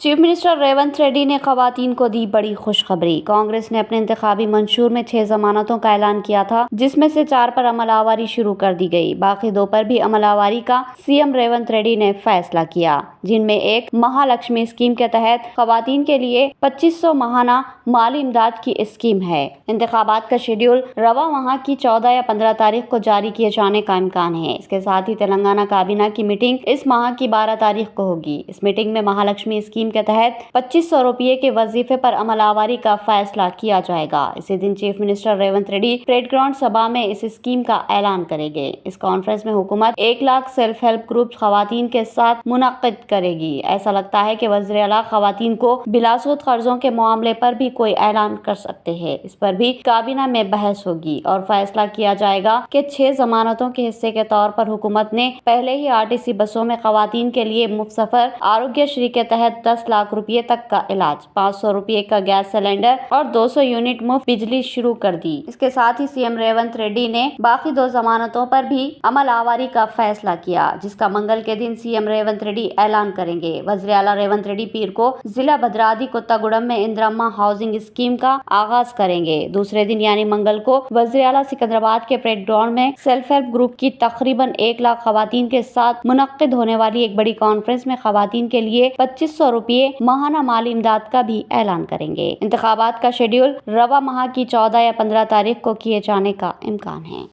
Chief minister Revanth ready نے خواتین کو دی بڑی خوشخبری۔ کانگریس نے اپنے انتخابی منشور میں 6 ضمانتوں کا اعلان کیا تھا، جس میں سے 4 پر عمل آوری شروع کر دی گئی۔ باقی 2 پر بھی عمل آوری کا سی ایم ریونت ریڈی نے فیصلہ کیا، جن میں ایک مہالکشمی اسکیم کے تحت خواتین کے لیے 2500 ماہانہ مالی امداد کی اسکیم ہے۔ انتخابات کا شیڈول رواں ماہ کی 14 یا 15 تاریخ کو جاری کیے جانے کا امکان ہے۔ اس کے ساتھ ہی تلنگانہ کابینہ کی میٹنگ اس ماہ کی 12 تاریخ کو ہوگی۔ اس میٹنگ میں مہالکشمی اسکیم کے تحت 2500 روپے کے وظیفے پر عمل آوری کا فیصلہ کیا جائے گا۔ اسی دن chief minister Revanth Reddy parade ground سبھا میں اس اسکیم کا اعلان کریں گے۔ اس کانفرنس میں حکومت 1 لاکھ سیلف ہیلپ گروپس خواتین کے ساتھ منعقد کرے گی۔ ایسا لگتا ہے کہ وزیر اعلیٰ خواتین کو بلا سود قرضوں کے معاملے پر بھی کوئی اعلان کر سکتے ہیں۔ اس پر بھی کابینہ میں بحث ہوگی اور فیصلہ کیا جائے گا کہ 6 ضمانتوں کے حصے کے طور پر حکومت نے پہلے ہی RTC بسوں میں خواتین کے لیے مفت سفر، آروگیہ شری کے تحت 10 لاکھ روپے تک کا علاج، 500 روپے کا گیس سلنڈر اور 200 یونٹ مفت بجلی شروع کر دی۔ اس کے ساتھ ہی سی ایم ریونت ریڈی نے باقی 2 ضمانتوں پر بھی عمل آوری کا فیصلہ کیا، جس کا منگل کے دن سی ایم ریونت ریڈی اعلان کریں گے۔ وزیر اعلیٰ ریونت ریڈی پیر کو ضلع بھدرادری کوتاگوڑم میں اندرما ہاؤسنگ اسکیم کا آغاز کریں گے۔ دوسرے دن یعنی منگل کو وزیر اعلیٰ سکندرآباد کے پریڈ گراؤنڈ میں سیلف ہیلپ گروپ کی تقریباً 1 لاکھ خواتین کے ساتھ منعقد ہونے والی ایک بڑی کانفرنس میں خواتین کے لیے 2500 روپے ماہانہ مالی امداد کا بھی اعلان کریں گے۔ انتخابات کا شیڈول رواں ماہ کی 14 یا 15 تاریخ کو کیے جانے کا امکان ہے۔